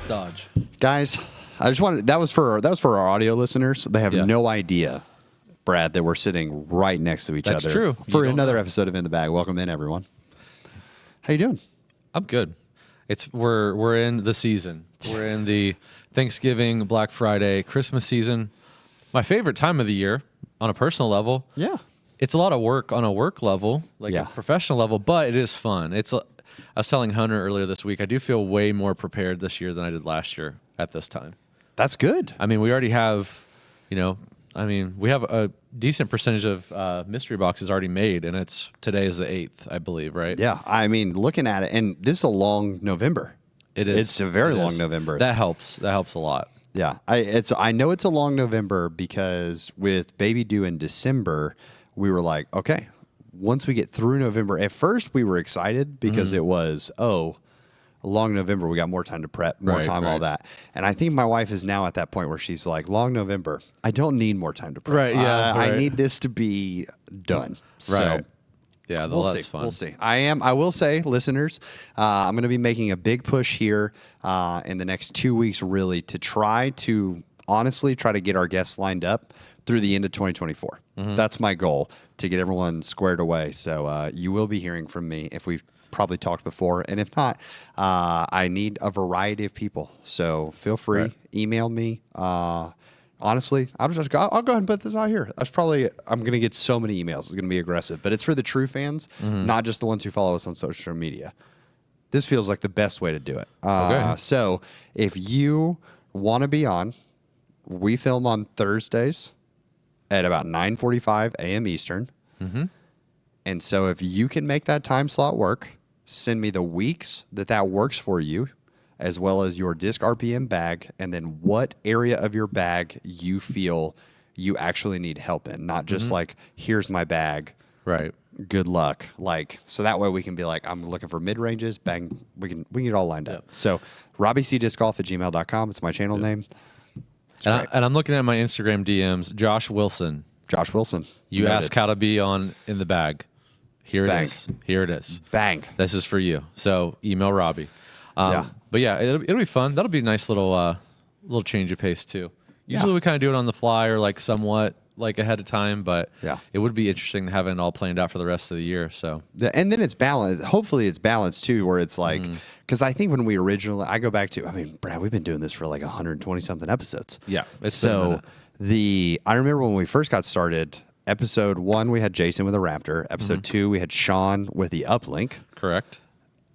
Dodge. Guys, I just wanted that was for our audio listeners. They have no idea, Brad, that we're sitting right next to each other. That's true. For another episode of In the Bag. Welcome in, everyone. How you doing? I'm good. We're in the season. We're in the Thanksgiving, Black Friday, Christmas season. My favorite time of the year on a personal level. Yeah. It's a lot of work on a work level, like a professional level, but it is fun. I was telling Hunter earlier this week, I do feel way more prepared this year than I did last year at this time. That's good. I mean, we already have, we have a decent percentage of mystery boxes already made, and today is the 8th, I believe, right? Yeah. I mean, looking at it, and this is a long November. It is. It's a very long November. That helps. That helps a lot. Yeah. I know it's a long November because with Baby due in December, we were like, okay, once we get through November, at first we were excited because it was, a long November. We got more time to prep, more time, all that. And I think my wife is now at that point where she's like, long November, I don't need more time to prep. Right, yeah. I need this to be done. Right. So yeah, we'll that's see. fun. We'll see. I will say, listeners, I'm going to be making a big push here in the next 2 weeks, really, to try to get our guests lined up through the end of 2024. That's my goal, to get everyone squared away. So you will be hearing from me if we've probably talked before. And if not, I need a variety of people. So feel free, email me. Honestly, I'll go ahead and put this out here. I'm going to get so many emails. It's going to be aggressive, but it's for the true fans, not just the ones who follow us on social media. This feels like the best way to do it. So if you want to be on, we film on Thursdays at about 9:45 a.m. Eastern. And so if you can make that time slot work, send me the weeks that works for you, as well as your disc RPM bag, and then what area of your bag you feel you actually need help in. Not just like, here's my bag. Right. Good luck. So that way we can be like, I'm looking for mid-ranges, bang, we can get it all lined up. So RobbieCDiscGolf@gmail.com. It's my channel name. And I'm looking at my Instagram DMs. Josh Wilson. You Noted. asked how to be on In the Bag. Here it is. Here it is. Bang. This is for you. So email Robbie. But yeah, it'll be fun. That'll be a nice little change of pace too. Usually we kind of do it on the fly or like somewhat like ahead of time, but it would be interesting to have it all planned out for the rest of the year. So and then it's balanced. Hopefully it's balanced too, where it's like, because I think when we originally, I go back to, Brad, we've been doing this for like 120 something episodes. Yeah. So I remember when we first got started, episode 1, we had Jason with a Raptor. Episode 2, we had Sean with the Uplink. Correct.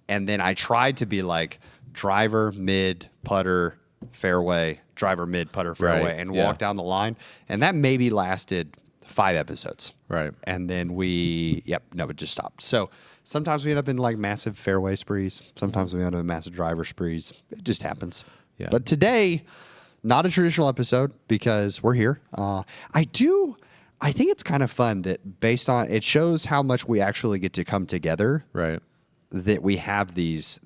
And then I tried to be like driver, mid, putter, fairway, driver, mid, putter, fairway, and walk down the line. And that maybe lasted 5 episodes. Right. And then it just stopped. So sometimes we end up in like massive fairway sprees. Sometimes we end up in massive driver sprees. It just happens. Yeah. But today, not a traditional episode because we're here. I think it's kind of fun that based on, it shows how much we actually get to come together. Right. That we have these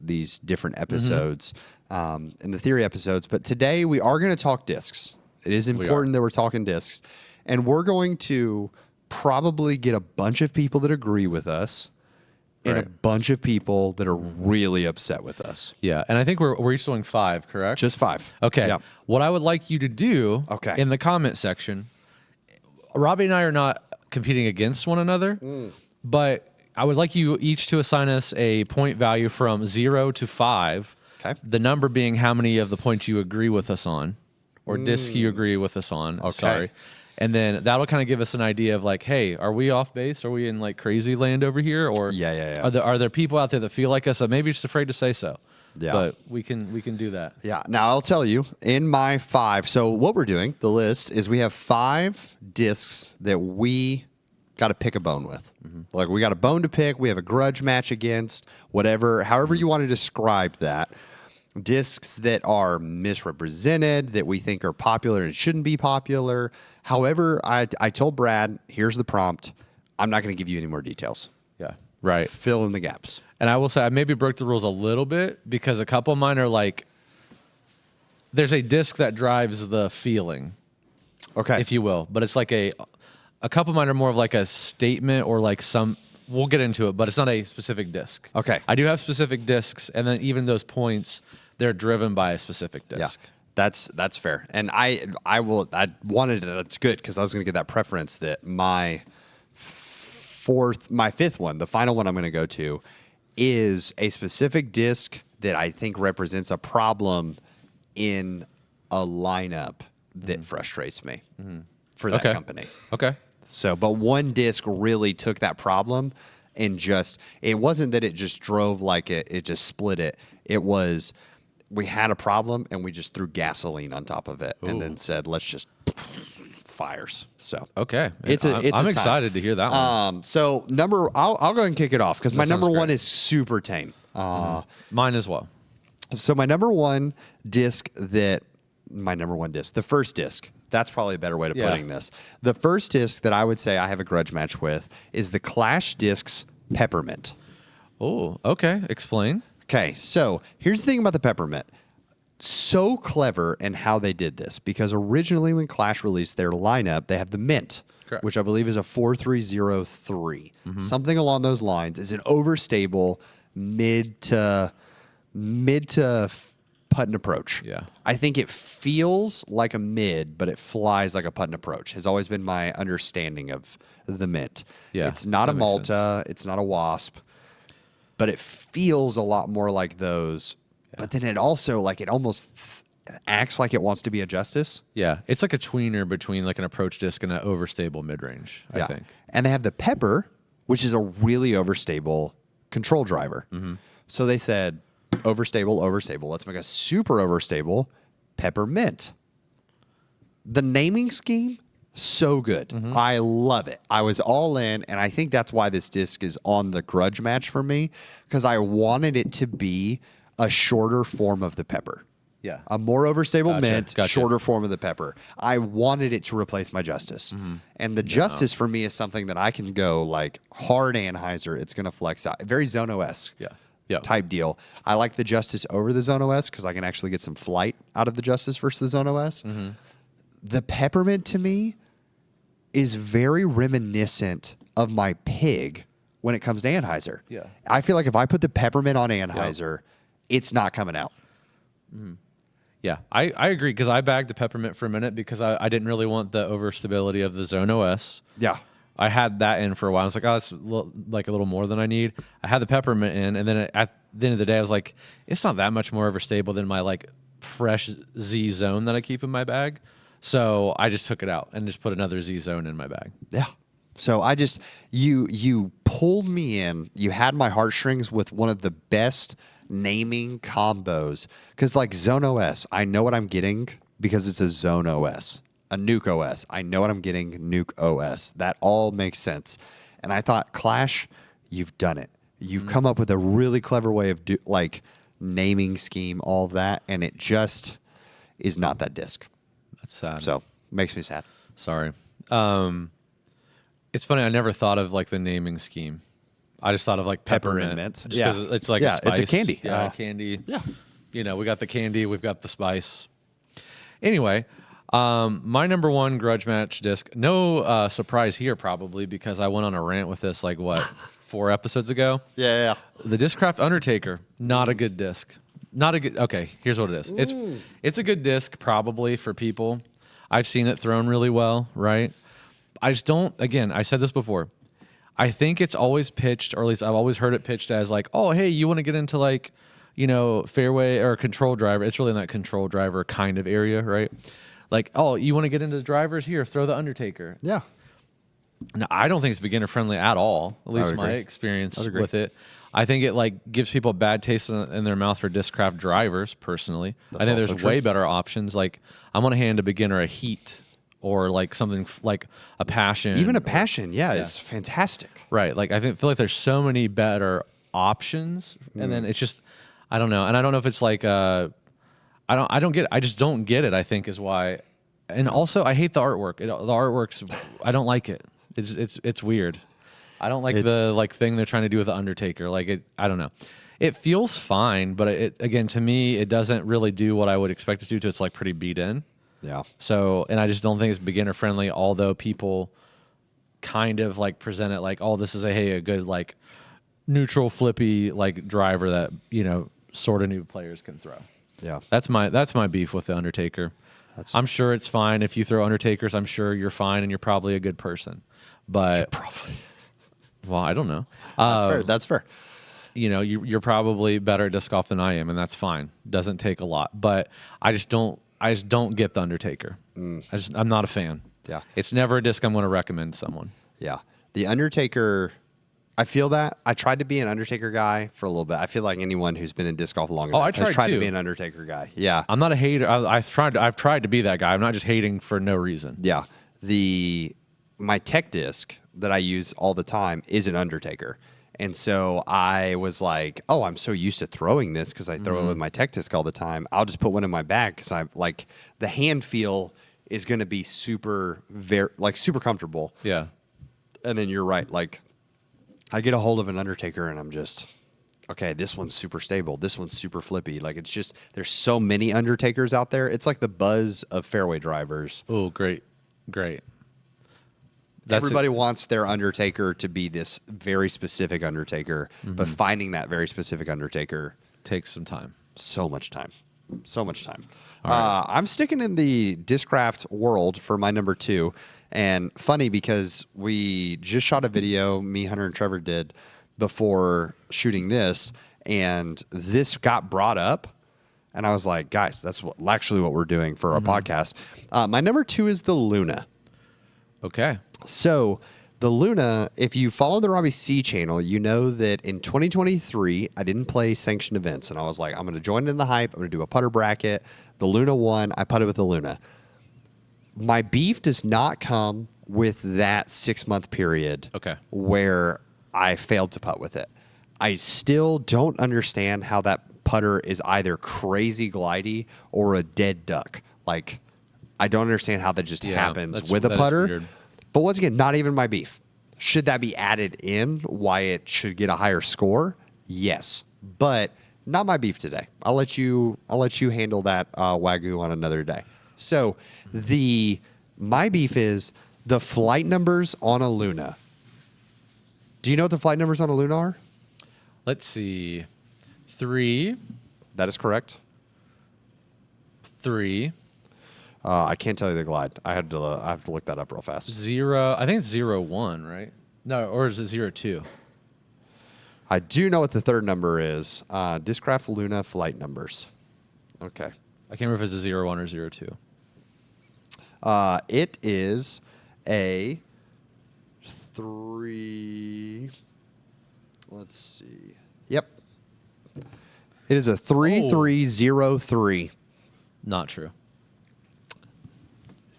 different episodes, in the theory episodes. But today we are going to talk discs. It is important that we're talking discs. And we're going to probably get a bunch of people that agree with us and a bunch of people that are really upset with us. Yeah, and I think we're each doing 5, correct? Just 5. Okay. Yeah. What I would like you to do in the comment section, Robbie and I are not competing against one another, but I would like you each to assign us a point value from 0 to 5. Okay. The number being how many of the points you agree with us on, or disc you agree with us on. Okay. Sorry. And then that'll kind of give us an idea of like, hey, are we off base? Are we in like crazy land over here? Or are there people out there that feel like us that maybe just afraid to say so? Yeah. But we can do that. Yeah. Now I'll tell you, in my 5, so what we're doing, the list is we have 5 discs that we got to pick a bone with. Like we got a bone to pick. We have a grudge match against, however you want to describe that. Discs that are misrepresented, that we think are popular and shouldn't be popular. However, I told Brad, here's the prompt. I'm not going to give you any more details. Yeah. Right. Fill in the gaps. And I will say I maybe broke the rules a little bit because a couple of mine are like, there's a disc that drives the feeling. Okay. If you will. But it's like a couple of mine are more of like a statement or like we'll get into it, but it's not a specific disc. Okay. I do have specific discs, and then even those points, they're driven by a specific disc. Yeah. That's fair. And I wanted it. That's good because I was going to get that preference that my fifth one, the final one I'm going to go to, is a specific disc that I think represents a problem in a lineup that frustrates me for that company. Okay. So, but one disc really took that problem and it wasn't that it just drove like it just split it. It was, we had a problem and we just threw gasoline on top of it and then said, let's just fires. So, okay. I'm excited to hear that one. So I'll go ahead and kick it off because my number one is super tame. Mine as well. So my number one disc, the first disc, that's probably a better way of putting this. The first disc that I would say I have a grudge match with is the Clash Discs Peppermint. Oh, okay. Explain. Okay, so here's the thing about the Peppermint. So clever in how they did this because originally when Clash released their lineup, they have the Mint, correct, which I believe is a 4303. Something along those lines. Is an overstable mid to putt and approach. Yeah. I think it feels like a mid, but it flies like a putt and approach. Has always been my understanding of the Mint. Yeah, it's not a makes Malta, it's not a Wasp, but it feels a lot more like those. Yeah. But then it also it almost acts like it wants to be a Justice. Yeah, it's like a tweener between like an approach disc and an overstable mid range. I think. And they have the Pepper, which is a really overstable control driver. So they said, overstable. Let's make a super overstable Peppermint. The naming scheme, so good. I love it. I was all in, and I think that's why this disc is on the grudge match for me, because I wanted it to be a shorter form of the Pepper. Yeah. A more overstable Mint, shorter form of the Pepper. I wanted it to replace my Justice. And the Justice for me is something that I can go hard Hyzer. It's going to flex out. Very Zone OS. Type deal. I like the Justice over the Zone OS because I can actually get some flight out of the Justice versus the Zone OS. The Peppermint to me is very reminiscent of my Pig when it comes to Hyzer. Yeah. I feel like if I put the Peppermint on Hyzer, it's not coming out. Yeah, I agree because I bagged the Peppermint for a minute because I didn't really want the overstability of the Zone OS. Yeah. I had that in for a while. I was like, oh, that's a little more than I need. I had the Peppermint in, and then at the end of the day, I was like, it's not that much more overstable than my fresh Z Zone that I keep in my bag. So I just took it out and just put another Z Zone in my bag. Yeah. So I just you pulled me in. You had my heartstrings with one of the best naming combos because Zone OS, I know what I'm getting because it's a Zone OS. A Nuke OS. I know what I'm getting, Nuke OS. That all makes sense. And I thought, Clash, you've done it. You've come up with a really clever way of naming scheme, all of that, and it just is not that disc. That's sad. So, makes me sad. Sorry. It's funny, I never thought of the naming scheme. I just thought of peppermint. Mint. Just because it's a spice. It's a candy. Yeah, candy. Yeah. We got the candy, we've got the spice. Anyway, my number one grudge match disc, no surprise here probably because I went on a rant with this 4 episodes ago. Yeah. The Discraft Undertaker, not a good disc. Okay, here's what it is. It's a good disc probably for people. I've seen it thrown really well, right? I just don't, again, I said this before. I think it's always pitched, or at least I've always heard it pitched as oh, hey, you want to get into fairway or control driver. It's really not control driver kind of area, right? Oh, you want to get into the drivers? Here, throw the Undertaker. Yeah. No, I don't think it's beginner friendly at all. At least my experience with it. I think it gives people a bad taste in their mouth for Discraft drivers. Personally, I think there's way better options. I'm gonna hand a beginner a Heat or something like a Passion. Even a Passion, is fantastic. Right. I feel like there's so many better options, and then it's just I don't know, and I don't know if it's I don't get it. I just don't get it, I think is why. And also I hate the artwork. The artwork's I don't like it. It's weird. I don't like the thing they're trying to do with the Undertaker. I don't know. It feels fine, but again to me it doesn't really do what I would expect it to do. It's pretty beat in. Yeah. So, and I just don't think it's beginner friendly, although people kind of like present it like, oh, this is a good like neutral flippy like driver that, you know, sort of new players can throw. Yeah. That's my beef with the Undertaker. I'm sure it's fine if you throw Undertakers. I'm sure you're fine and you're probably a good person. But well, I don't know. That's fair. You know, you're probably better at disc golf than I am, and that's fine. Doesn't take a lot. But I just don't get the Undertaker. I'm not a fan. Yeah. It's never a disc I'm going to recommend to someone. Yeah. The Undertaker, I feel that. I tried to be an Undertaker guy for a little bit. I feel like anyone who's been in disc golf long enough has tried to be an Undertaker guy. Yeah. I'm not a hater. I've tried to be that guy. I'm not just hating for no reason. Yeah. My tech disc that I use all the time is an Undertaker. And so I was like, oh, I'm so used to throwing this because I throw it with my tech disc all the time. I'll just put one in my bag because I like the hand feel is going to be super comfortable. Yeah. And then you're right. Like I get a hold of an Undertaker and I'm just, okay, this one's super stable. This one's super flippy. Like it's just, there's so many Undertakers out there. It's like the buzz of fairway drivers. Oh, great. Everybody wants their Undertaker to be this very specific Undertaker, but finding that very specific Undertaker takes some time. So much time. Right. I'm sticking in the Discraft world for my number 2. And funny because we just shot a video, me, Hunter, and Trevor did before shooting this, and this got brought up. And I was like, guys, that's actually what we're doing for our podcast. My number 2 is the Luna. Okay. So the Luna, if you follow the Robbie C channel, you know that in 2023, I didn't play sanctioned events. And I was like, I'm going to join in the hype. I'm going to do a putter bracket. The Luna won. I putted with the Luna. My beef does not come with that 6-month period where I failed to putt with it. I still don't understand how that putter is either crazy glidey or a dead duck. Like, I don't understand how that just happens with a putter. But once again, not even my beef. Should that be added in why it should get a higher score? Yes. But not my beef today. I'll let you handle that wagyu on another day. So my beef is the flight numbers on a Luna. Do you know what the flight numbers on a Luna are? Let's see. 3. That is correct. 3. I can't tell you the glide. I have to look that up real fast. 0. I think it's 0-1, right? No, or is it 0-2? I do know what the third number is. Discraft Luna flight numbers. Okay. I can't remember if it's a 0-1 or 0-2. It is a 3. Let's see. Yep. It is a 3303. Not true.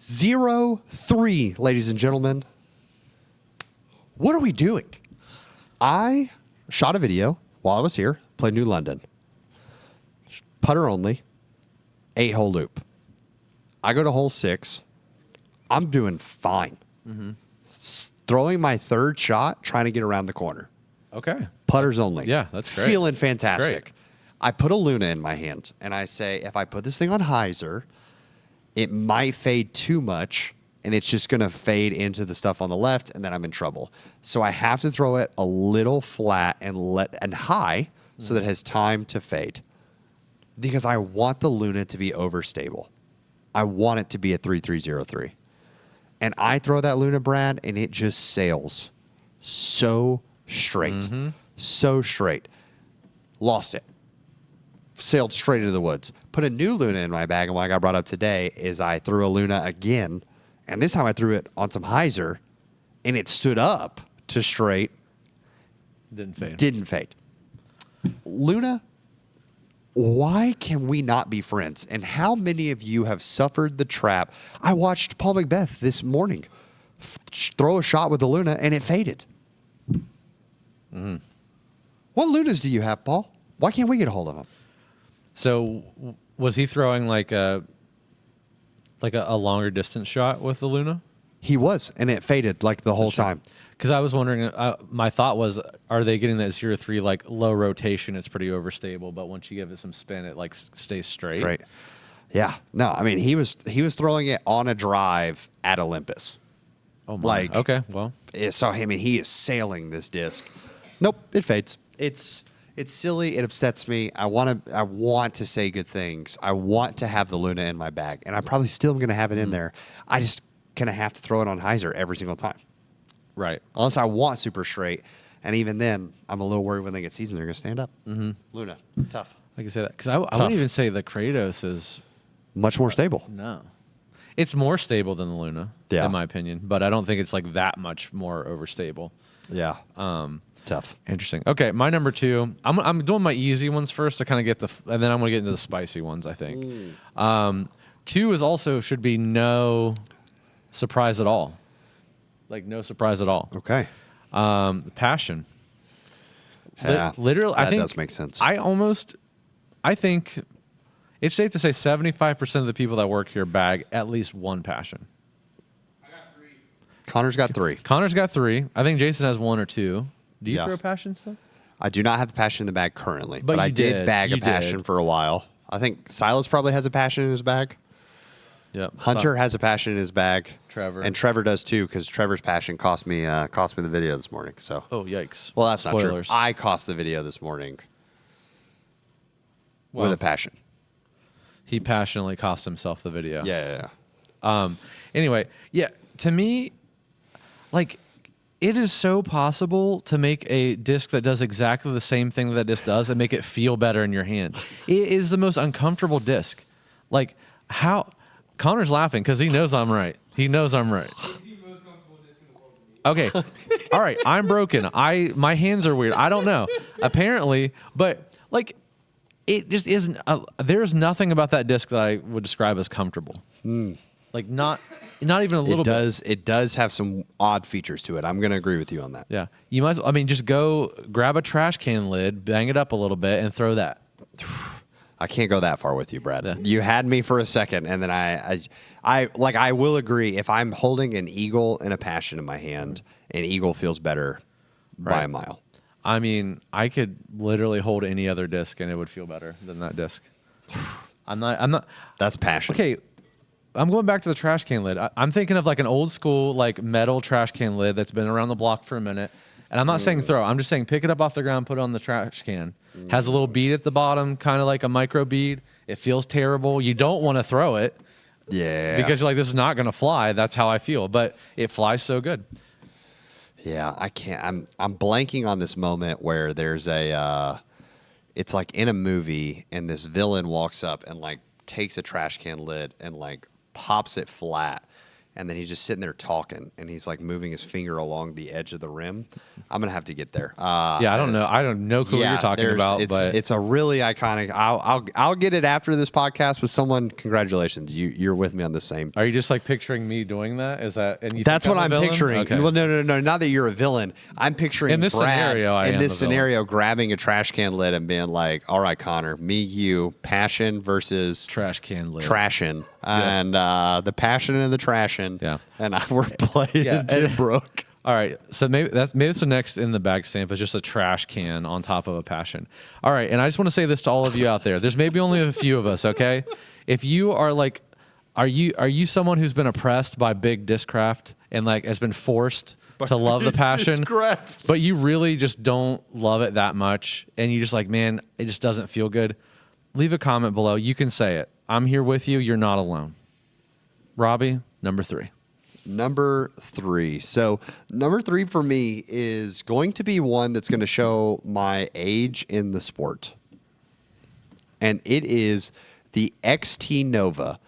03, ladies and gentlemen. What are we doing? I shot a video while I was here, played New London. Putter only, 8-hole loop. I go to hole 6. I'm doing fine. Throwing my third shot, trying to get around the corner. Okay. Putters only. Yeah, that's great. Feeling fantastic. I put a Luna in my hand, and I say, if I put this thing on Hyzer, it might fade too much, and it's just going to fade into the stuff on the left, and then I'm in trouble. So I have to throw it a little flat and high so that it has time to fade. Because I want the Luna to be overstable. I want it to be a 3303. And I throw that Luna, Brad, and it just sails so straight. So straight. Lost it. Sailed straight into the woods. Put a new Luna in my bag, and what I got brought up today is I threw a Luna again, and this time I threw it on some Hyzer, and it stood up to straight. Didn't fade. Luna, why can we not be friends? And how many of you have suffered the trap? I watched Paul Macbeth this morning throw a shot with the Luna, and it faded. What Lunas do you have, Paul? Why can't we get a hold of them? So was he throwing like a longer distance shot with the Luna? He was, and it faded like the whole time. Because I was wondering, my thought was, are they getting that 0-3 like low rotation? It's pretty overstable, but once you give it some spin, it like stays straight. Right. Yeah. No, I mean he was throwing it on a drive at Olympus. Oh my. Like, okay, well. So, I mean, he is sailing this disc. Nope, it fades. It's silly. It upsets me. I want to say good things. I want to have the Luna in my bag, and I probably still am going to have it in there. I just going to have to throw it on Hyzer every single time. Right. Unless I want super straight. And even then, I'm a little worried when they get seasoned, they're going to stand up. Mm-hmm. Luna, tough. I can say that. Because I wouldn't even say the Kratos is... Much more stable. No. It's more stable than the Luna, in my opinion. But I don't think it's like that much more overstable. Yeah. Tough. Interesting. Okay, my number 2. I'm doing my easy ones first to kind of get and then I'm going to get into the spicy ones, I think. 2 is also should be no surprise at all. Like no surprise at all. Okay. Passion. Yeah, literally, that I think does make sense. I think it's safe to say 75% of the people that work here bag at least one passion. I got 3. Connor's got 3. Connor's got 3. I think Jason has 1 or 2. Do you Yeah. throw passion stuff? I do not have the passion in the bag currently, but you I did bag a You passion did. for a while. I think Silas probably has a passion in his bag. Yep. Hunter has a passion in his bag. Trevor. And Trevor does too, because Trevor's passion cost me the video this morning. So. Oh, yikes. Well, that's Spoilers. not true. I cost the video this morning with a passion. He passionately cost himself the video. Yeah. Anyway, yeah, to me, like, it is so possible to make a disc that does exactly the same thing that disc does and make it feel better in your hand. It is the most uncomfortable disc. Like, how... Connor's laughing because he knows I'm right. He knows I'm right. Okay. All right. I'm broken. My hands are weird. I don't know. Apparently, but like, it just isn't. There's nothing about that disc that I would describe as comfortable. Like not even a little bit. It does have some odd features to it. I'm going to agree with you on that. Yeah. You might. I mean, just go grab a trash can lid, bang it up a little bit, and throw that. I can't go that far with you, Brad. Yeah. You had me for a second, and then I will agree. If I'm holding an eagle and a passion in my hand, an eagle feels better by a mile. I mean, I could literally hold any other disc and it would feel better than that disc. I'm not. That's passion. Okay, I'm going back to the trash can lid. I'm thinking of like an old school like metal trash can lid that's been around the block for a minute. And I'm not saying throw. I'm just saying pick it up off the ground, put it on the trash can. Has a little bead at the bottom, kind of like a micro bead. It feels terrible. You don't want to throw it. Yeah. Because you're like, this is not going to fly. That's how I feel. But it flies so good. Yeah, I can't. I'm blanking on this moment where there's it's like in a movie and this villain walks up and like takes a trash can lid and like pops it flat. And then he's just sitting there talking, and he's like moving his finger along the edge of the rim. I'm gonna have to get there. Yeah, I don't know. I don't know clue what you're talking about. But It's a really iconic. I'll get it after this podcast with someone. Congratulations, you're with me on the same. Are you just like picturing me doing that? Is that? And you That's think what I'm a villain? picturing. Okay. Well, no. Not that you're a villain. I'm picturing In this Brad, scenario, in this scenario, grabbing a trash can lid and being like, "All right, Connor, me, you, passion versus Trash can lid. trashin', and the passion and the trashin'." Yeah. And we're playing Tim Brook. All right, so maybe that's the next in the bag stamp is just a trash can on top of a passion. All right, and I just want to say this to all of you out there. There's maybe only a few of us, okay? If you are like, are you someone who's been oppressed by big discraft and like has been forced to love the passion, but you really just don't love it that much, and you just like, man, it just doesn't feel good? Leave a comment below. You can say it. I'm here with you. You're not alone. Robbie, number 3. Number 3. So number 3 for me is going to be one that's going to show my age in the sport. And it is the XT Nova.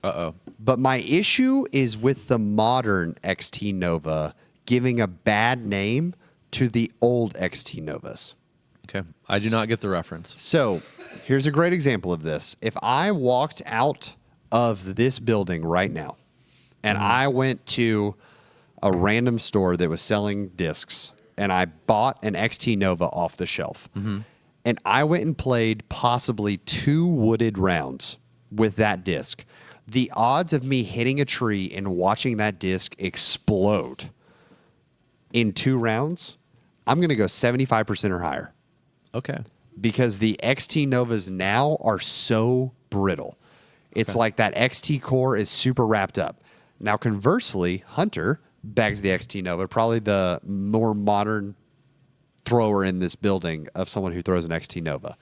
Uh-oh. But my issue is with the modern XT Nova giving a bad name to the old XT Novas. Okay. I do not get the reference. So here's a great example of this. If I walked out of this building right now, and I went to a random store that was selling discs, and I bought an XT Nova off the shelf. And I went and played possibly 2 wooded rounds with that disc. The odds of me hitting a tree and watching that disc explode in 2 rounds, I'm going to go 75% or higher. Okay. Because the XT Novas now are so brittle. It's like that XT core is super wrapped up. Now, conversely, Hunter bags the XT Nova, probably the more modern thrower in this building of someone who throws an XT Nova.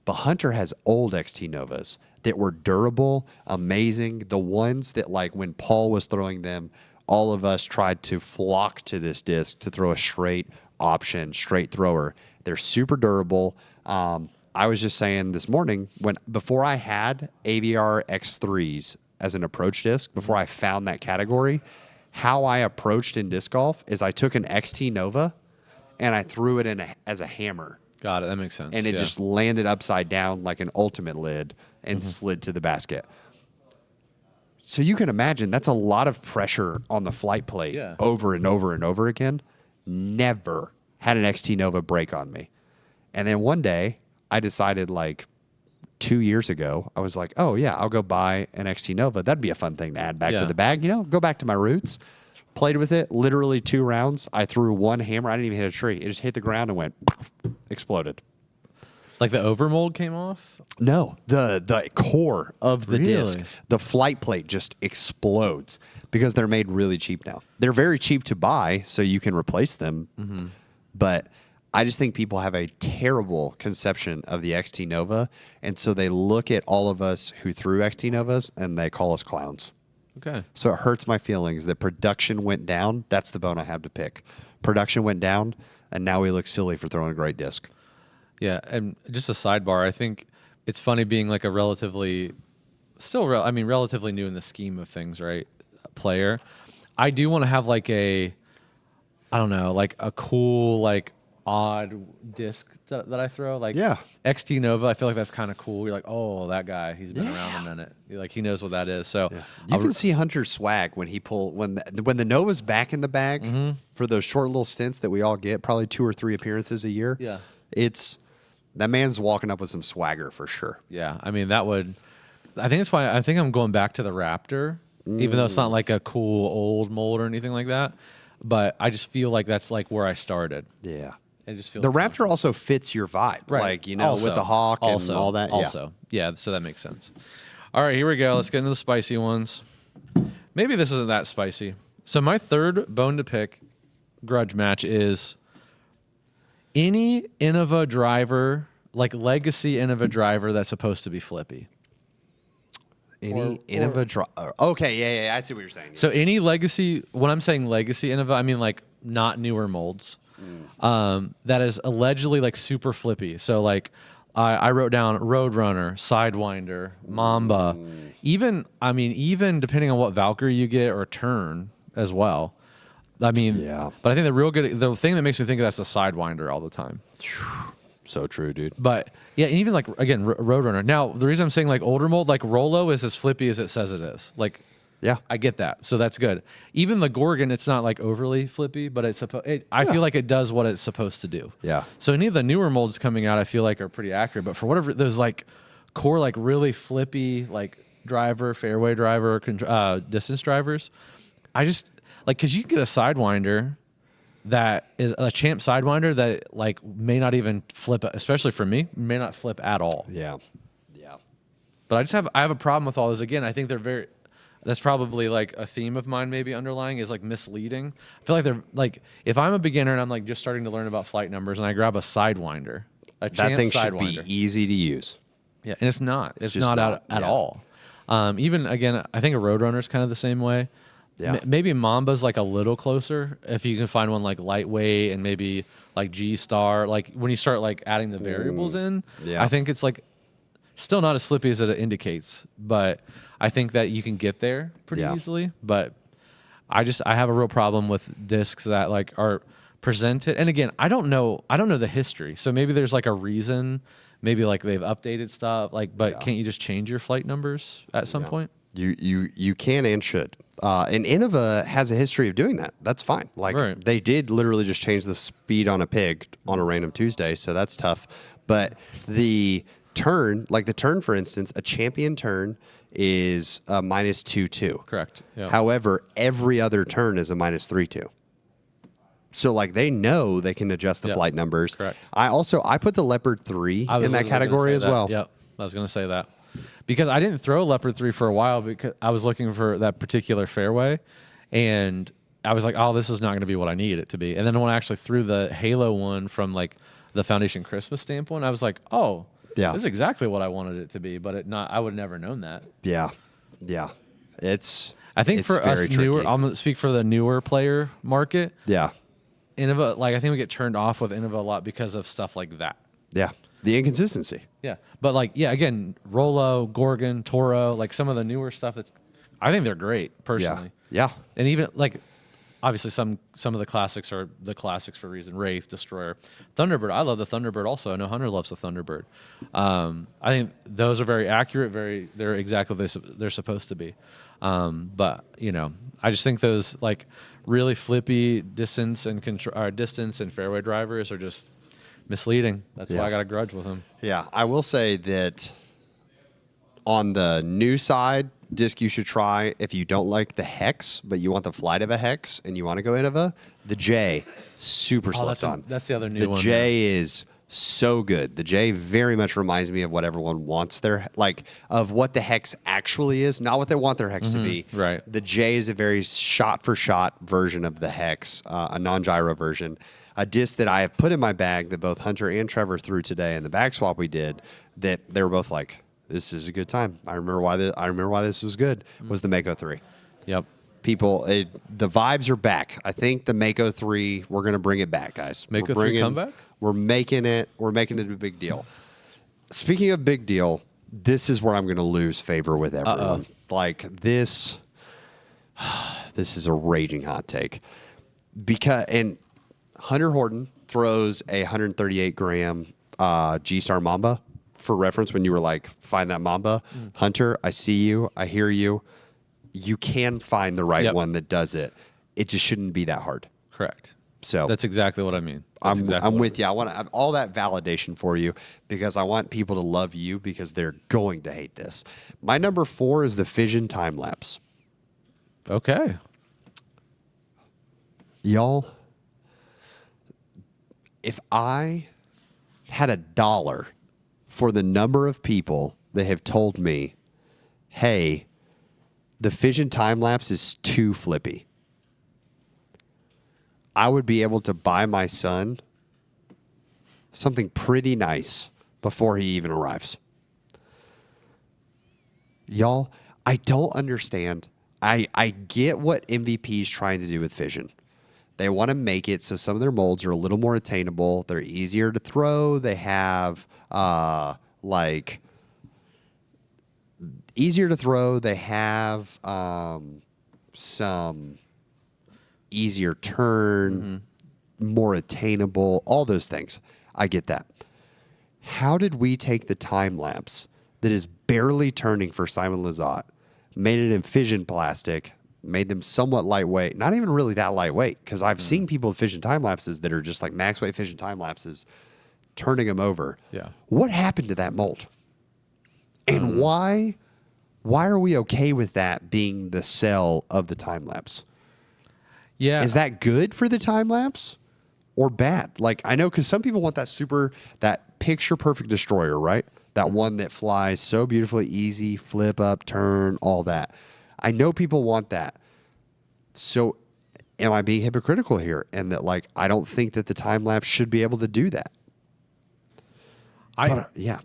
But Hunter has old XT Novas that were durable, amazing. The ones that, like, when Paul was throwing them, all of us tried to flock to this disc to throw a straight option, straight thrower. They're super durable. I was just saying this morning, before I had AVR X3s as an approach disc, before I found that category, how I approached in disc golf is I took an XT Nova and I threw it as a hammer. Got it. That makes sense. And it just landed upside down like an ultimate lid and slid to the basket. So you can imagine that's a lot of pressure on the flight plate over and over and over again. Never had an XT Nova break on me. And then one day I decided, like 2 years ago, I was like, oh yeah, I'll go buy an XT Nova. That'd be a fun thing to add back to the bag, go back to my roots. Played with it, literally 2 rounds. I threw one hammer. I didn't even hit a tree. It just hit the ground and went, exploded. Like the overmold came off? No, the core of the disc, the flight plate just explodes because they're made really cheap now. They're very cheap to buy, so you can replace them. But I just think people have a terrible conception of the XT Nova, and so they look at all of us who threw XT Novas and they call us clowns. Okay. So it hurts my feelings that production went down. That's the bone I have to pick. Production went down, and now we look silly for throwing a great disc. Yeah, and just a sidebar, I think it's funny being like a relatively new in the scheme of things, right? Player. I do want to have like a cool, like odd disc that I throw. Like XT Nova, I feel like that's kind of cool. You're like, oh, that guy, he's been around a minute. Like he knows what that is. So you can see Hunter's swag when the Nova's back in the bag for those short little stints that we all get, probably 2 or 3 appearances a year. Yeah. That man's walking up with some swagger for sure. Yeah, I mean I think that's why I think I'm going back to the Raptor, even though it's not like a cool old mold or anything like that. But I just feel like that's like where I started. Yeah. It just feels the Raptor also fits your vibe, right? Like also, with the hawk and all that. So that makes sense. All right, here we go. Let's get into the spicy ones. Maybe this isn't that spicy. So my third bone to pick grudge match is any Innova driver, like legacy Innova driver that's supposed to be flippy. Any Innova driver? Okay, yeah, I see what you're saying. Yeah. So any legacy. When I'm saying legacy Innova, I mean like not newer molds. That is allegedly like super flippy. So like I wrote down Roadrunner, Sidewinder, Mamba, even depending on what Valkyrie you get or Turn as well. I mean, but I think the thing that makes me think of that's the Sidewinder all the time. So true, dude. But yeah, and even like again, Roadrunner. Now the reason I'm saying like older mold, like Rolo is as flippy as it says it is. Like, yeah, I get that. So that's good. Even the Gorgon, it's not like overly flippy, but I feel like it does what it's supposed to do. Yeah. So any of the newer molds coming out, I feel like are pretty accurate. But for whatever those like core, like really flippy, like driver, fairway driver, distance drivers, I just like because you can get a Sidewinder that is a champ Sidewinder that like may not even flip, especially for me, may not flip at all. Yeah. But I have a problem with all this. Again, I think that's probably like a theme of mine maybe underlying is like misleading. I feel like they're like, if I'm a beginner and I'm like just starting to learn about flight numbers and I grab a Sidewinder, that thing should be easy to use. Yeah, and it's not. It's not at all. Even again, I think a Roadrunner is kind of the same way. Yeah. Maybe Mamba's like a little closer if you can find one like lightweight and maybe like G Star. Like when you start like adding the variables in, I think it's like still not as flippy as it indicates, but I think that you can get there pretty easily. But I have a real problem with discs that like are presented. And again, I don't know the history. So maybe there's like a reason, maybe like they've updated stuff, like, but can't you just change your flight numbers at some point? You can and should. And Innova has a history of doing that. That's fine. Like they did literally just change the speed on a pig on a random Tuesday, so that's tough. But the turn, for instance, a champion turn is a -2.2. Correct. Yep. However, every other turn is a -3.2. So like they know they can adjust the flight numbers. Correct. I put the Leopard 3 in that category as well. Yep. I was going to say that. Because I didn't throw Leopard 3 for a while because I was looking for that particular fairway. And I was like, oh, this is not going to be what I needed it to be. And then when I actually threw the Halo one from like the Foundation Christmas stamp one, I was like, oh, this is exactly what I wanted it to be. But I would have never known that. Yeah. I think for us newer, I'm going to speak for the newer player market. Yeah. Innova, like I think we get turned off with Innova a lot because of stuff like that. Yeah. The inconsistency. Yeah. But like, yeah, again, Rolo, Gorgon, Toro, like some of the newer stuff I think they're great personally. Yeah. And even like, obviously some of the classics are the classics for a reason. Wraith, Destroyer, Thunderbird. I love the Thunderbird also. I know Hunter loves the Thunderbird. I think those are very accurate. They're exactly what they're supposed to be. But you know, I just think those like really flippy distance and fairway drivers are just misleading. That's why I got a grudge with them. Yeah, I will say that on the new side, disc you should try if you don't like the hex, but you want the flight of a hex and you want to go Innova, the J, super slept on. That's the other new one. The J is so good. The J very much reminds me of what everyone wants of what the hex actually is, not what they want their hex to be. Right. The J is a very shot-for-shot version of the hex, a non-gyro version. A disc that I have put in my bag that both Hunter and Trevor threw today, and the bag swap we did, that they were both like, this is a good time. I remember why this was good, was the Mako 3. Yep. People, the vibes are back. I think the Mako 3, we're going to bring it back, guys. Mako 3 comeback? We're making it a big deal. Speaking of big deal, this is where I'm going to lose favor with everyone. Like this is a raging hot take. And Hunter Horton throws a 138 gram G-Star Mamba for reference when you were like, find that Mamba. Hunter, I see you. I hear you. You can find the right one that does it. It just shouldn't be that hard. Correct. So that's exactly what I mean. I'm with you. I want to have all that validation for you because I want people to love you because they're going to hate this. My number 4 is the Fission time lapse. Okay. Y'all, if I had $1 for the number of people that have told me, hey, the Fission time lapse is too flippy, I would be able to buy my son something pretty nice before he even arrives. Y'all, I don't understand. I get what MVP is trying to do with Fission. They want to make it so some of their molds are a little more attainable. They're easier to throw. They have easier to throw. They have some easier turn, more attainable, all those things. I get that. How did we take the time lapse that is barely turning for Simon Lizotte, made it in Fission plastic, made them somewhat lightweight, not even really that lightweight, because I've seen people with Fission time lapses that are just like max weight Fission time lapses, turning them over. Yeah. What happened to that mold? And why are we okay with that being the sell of the time lapse? Yeah. Is that good for the time lapse or bad? Like, I know because some people want that picture perfect destroyer, right? That one that flies so beautifully, easy, flip up, turn, all that. I know people want that. So am I being hypocritical here? And that, like, I don't think that the time lapse should be able to do that. Yeah.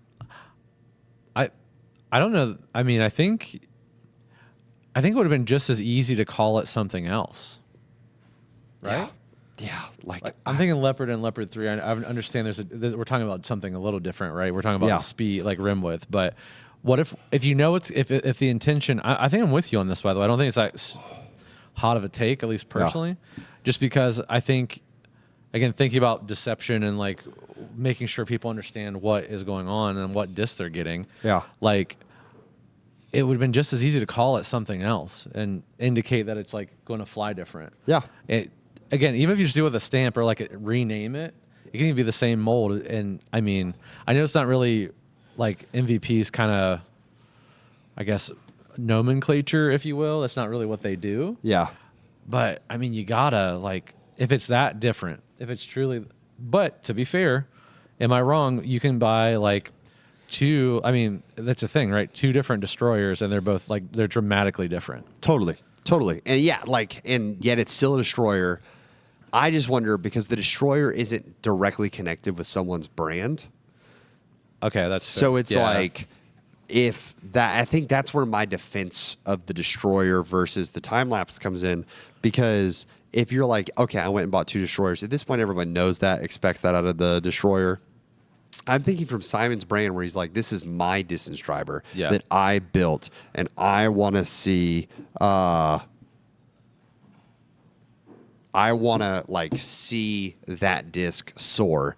I don't know. I mean, I think it would have been just as easy to call it something else. Right? Yeah. Like I'm thinking Leopard and Leopard 3. I understand we're talking about something a little different, right? We're talking about the speed, like rim width. But what if you know if the intention, I think I'm with you on this, by the way. I don't think it's that hot of a take, at least personally, just because I think, again, thinking about deception and like making sure people understand what is going on and what disc they're getting. Yeah. Like, it would have been just as easy to call it something else and indicate that it's like going to fly different. Yeah. Again, even if you just do it with a stamp or like rename it, it can even be the same mold. And I mean, I know it's not really like MVP's kind of, I guess, nomenclature, if you will. That's not really what they do. Yeah. But I mean, you gotta, like, if it's that different, if it's truly, but to be fair, am I wrong? You can buy like that's a thing, right? 2 different destroyers and they're both like, they're dramatically different. Totally. Totally. And yeah, and yet it's still a destroyer. I just wonder because the destroyer isn't directly connected with someone's brand. Okay, that's so fair. it's like if that I think that's where my defense of the destroyer versus the time lapse comes in, because if you're like, okay, I went and bought 2 destroyers, at this point everyone knows that, expects that out of the destroyer. I'm thinking from Simon's brand where he's like, this is my distance driver that I built, and I want to see see that disc soar.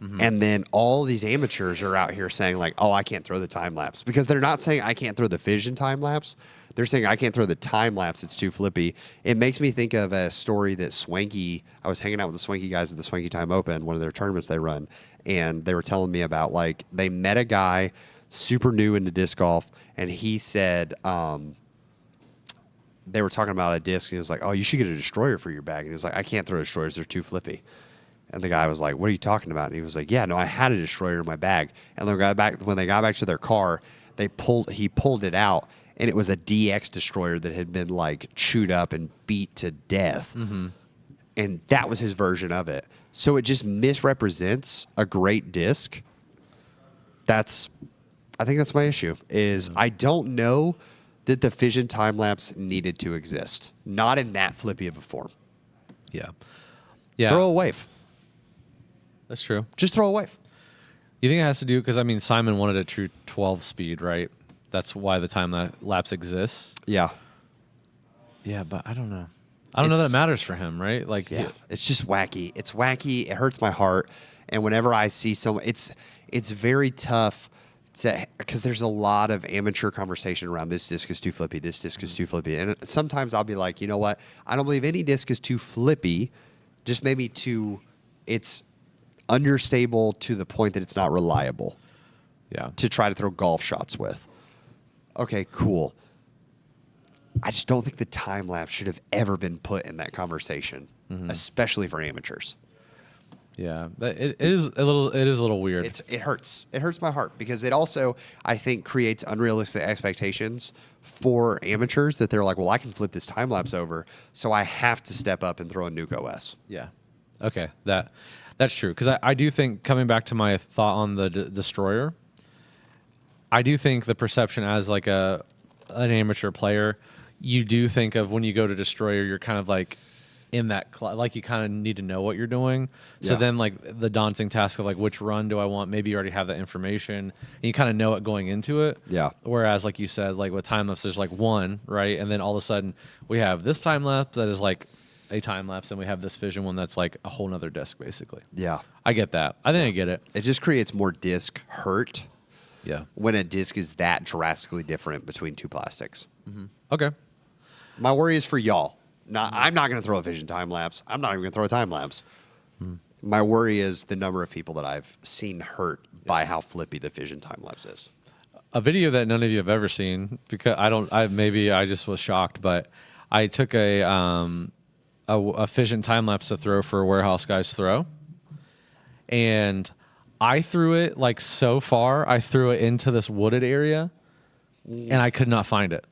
Mm-hmm. And then all these amateurs are out here saying like, oh, I can't throw the time lapse, because they're not saying I can't throw the fission time lapse. They're saying I can't throw the time lapse. It's too flippy. It makes me think of a story that Swanky, I was hanging out with the Swanky guys at the Swanky Time Open, one of their tournaments they run. And they were telling me about like, they met a guy super new into disc golf. And he said, they were talking about a disc, and he was like, oh, you should get a destroyer for your bag. And he was like, I can't throw destroyers. They're too flippy. And the guy was like, what are you talking about? And he was like, yeah, no, I had a destroyer in my bag. And when they got back to their car, he pulled it out, and it was a DX destroyer that had been like chewed up and beat to death. Mm-hmm. And that was his version of it. So it just misrepresents a great disc. I think that's my issue, is I don't know that the fission time lapse needed to exist. Not in that flippy of a form. Yeah. Throw a wave. That's true. Just throw a wave. You think it has to do, because I mean, Simon wanted a true 12 speed, right? That's why the time lapse exists. Yeah. Yeah, but I don't know. I don't know that matters for him, right? Like, yeah, it's just wacky. It's wacky. It hurts my heart. And whenever I see someone, it's very tough because there's a lot of amateur conversation around this disc is too flippy, this disc is too flippy. And sometimes I'll be like, you know what? I don't believe any disc is too flippy, just maybe it's understable to the point that it's not reliable. Yeah. To try to throw golf shots with. Okay, cool. I just don't think the time lapse should have ever been put in that conversation, especially for amateurs. Yeah, it is a little weird. It hurts. It hurts my heart because it also, I think, creates unrealistic expectations for amateurs that they're like, well, I can flip this time lapse over, so I have to step up and throw a Nuke OS. Yeah. Okay, that's true, because I do think, coming back to my thought on the destroyer, I do think the perception as like an amateur player, you do think of when you go to destroyer, you're kind of like in that like you kind of need to know what you're doing. So then like the daunting task of like, which run do I want? Maybe you already have that information and you kind of know it going into it. Yeah. Whereas like you said, like with time lapse, there's like one, right? And then all of a sudden we have this time lapse that is like a time lapse, and we have this fission one that's like a whole nother disc basically. Yeah. I get that. I think I get it. It just creates more disc hurt. Yeah. When a disc is that drastically different between two plastics. Mm-hmm. Okay. My worry is for y'all. I'm not going to throw a fission time lapse. I'm not even going to throw a time lapse. My worry is the number of people that I've seen hurt by how flippy the fission time lapse is. A video that none of you have ever seen, because maybe I just was shocked, but I took a fission time lapse to throw for a Warehouse Guys throw, and I threw it like so far. I threw it into this wooded area, and I could not find it.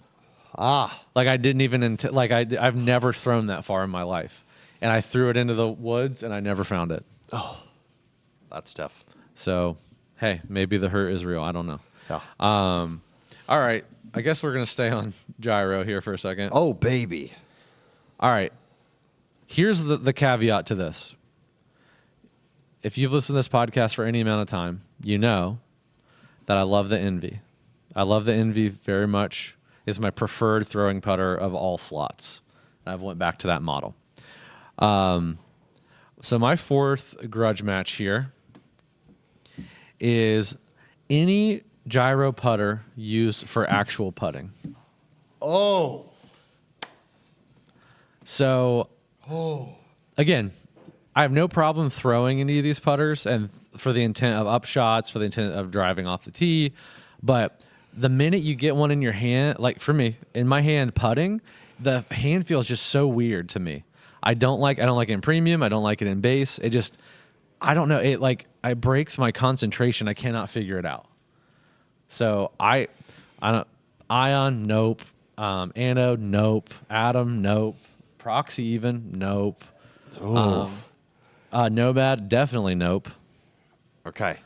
Like I didn't even I've never thrown that far in my life, and I threw it into the woods and I never found it. Oh, that's tough. So, hey, maybe the hurt is real. I don't know. Yeah. All right. I guess we're gonna stay on gyro here for a second. Oh, baby. All right. Here's the caveat to this. If you've listened to this podcast for any amount of time, you know that I love the Envy. I love the Envy very much. It's my preferred throwing putter of all slots. I've went back to that model. So my fourth grudge match here is any gyro putter used for actual putting. Oh. So, again, I have no problem throwing any of these putters and for the intent of upshots, for the intent of driving off the tee, but the minute you get one in your hand, like for me, in my hand putting, the hand feels just so weird to me. I don't like it in premium. I don't like it in base. I don't know. It breaks my concentration. I cannot figure it out. So I don't, Ion, nope. Anode, nope. Atom, nope. Proxy, even, nope. Nomad, definitely nope. Okay.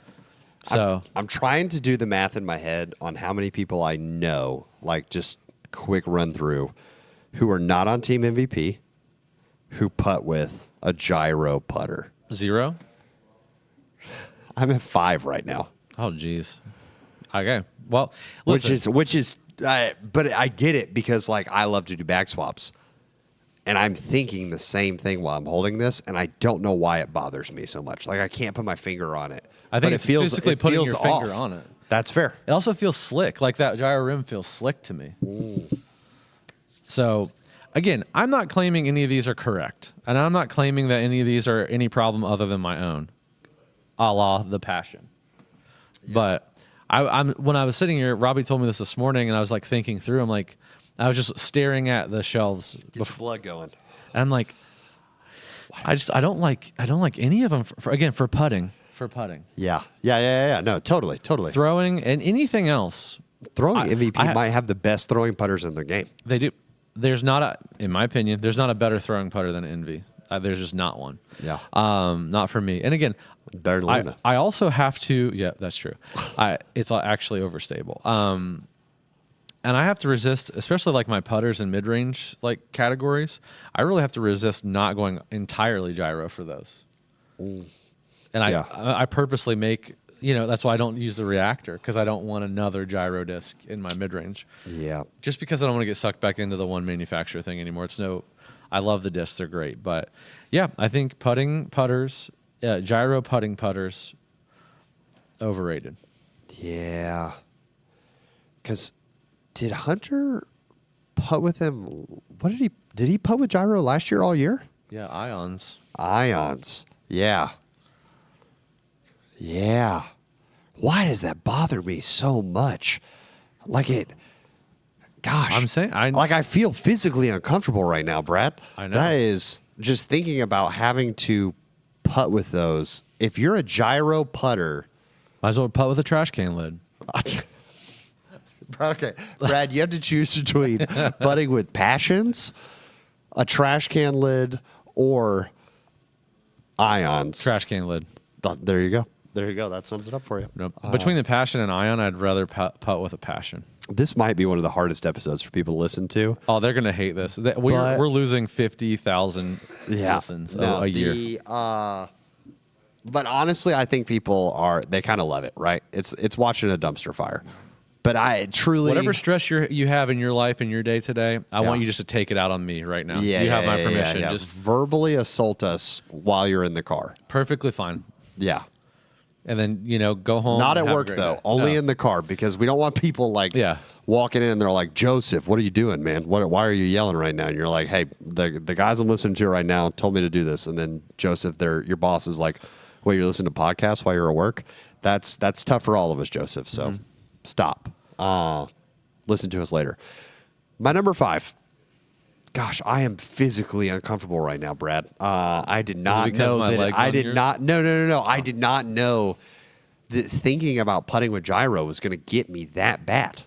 So I'm trying to do the math in my head on how many people I know, like just quick run through, who are not on Team MVP, who putt with a gyro putter. 0? I'm at 5 right now. Oh, geez. Okay. Well, listen. Which is, but I get it because like I love to do back swaps, and I'm thinking the same thing while I'm holding this, and I don't know why it bothers me so much. Like I can't put my finger on it. I think but it's physically putting your finger off. on it. That's fair. It also feels slick. Like that gyro rim feels slick to me. So, again, I'm not claiming any of these are correct. And I'm not claiming that any of these are any problem other than my own, a la the passion. Yeah. But I'm when I was sitting here, Robbie told me this morning, and I was like thinking through. I'm like, I was just staring at the shelves. Get your blood going. And I'm like, I don't like any of them for putting. Yeah. No, totally. Throwing and anything else. Throwing MVP might have the best throwing putters in the game. They do. There's not in my opinion, there's not a better throwing putter than Envy. There's just not one. Yeah. Not for me. And again, better than Luna. I also have to. Yeah, that's true. It's actually overstable. And I have to resist, especially like my putters and mid-range like categories. I really have to resist not going entirely gyro for those. And I purposely make, that's why I don't use the reactor, because I don't want another gyro disc in my mid-range. Yeah. Just because I don't want to get sucked back into the one manufacturer thing anymore. I love the discs. They're great. But yeah, I think gyro putting putters, overrated. Yeah. Because did Hunter putt with him? What did he putt with gyro last year all year? Yeah, ions. Yeah. Yeah. Why does that bother me so much? Gosh. I'm saying I feel physically uncomfortable right now, Brad. I know. That is just thinking about having to putt with those. If you're a gyro putter, might as well putt with a trash can lid. Okay, Brad, you have to choose between putting with passions, a trash can lid, or ions. Trash can lid. There you go. That sums it up for you. Nope. Between the passion and ion, I'd rather putt with a passion. This might be one of the hardest episodes for people to listen to. Oh, they're going to hate this. We're losing 50,000 listens a year. But honestly, I think people they kind of love it, right? It's watching a dumpster fire. But I truly... Whatever stress you have in your life and your day today, I want you just to take it out on me right now. You have my permission. Yeah. Just verbally assault us while you're in the car. Perfectly fine. Yeah. And then, go home. Not at work, though. Day. Only in the car, because we don't want people walking in and they're like, Joseph, what are you doing, man? Why are you yelling right now? And you're like, hey, the guys I'm listening to right now told me to do this. And then Joseph, your boss is like, well, you're listening to podcasts while you're at work? That's tough for all of us, Joseph. So stop. Listen to us later. My number 5. Gosh, I am physically uncomfortable right now, Brad. I did not know that. I did not. No. I did not know that thinking about putting with gyro was going to get me that bad.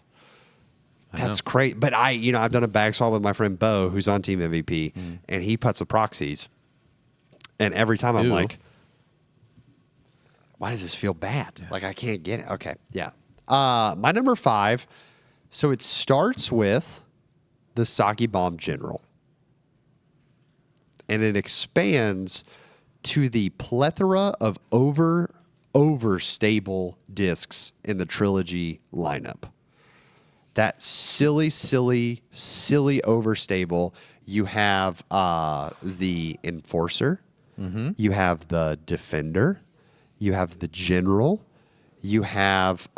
That's great. But I've done a bag swap with my friend Bo, who's on Team MVP, and he putts with proxies. And every time I'm like, why does this feel bad? Yeah. Like I can't get it. Okay, yeah. My number 5. So it starts with the Saki Bomb General. And it expands to the plethora of overstable discs in the Trilogy lineup. That silly overstable. You have the Enforcer. You have the Defender. You have the General. You have,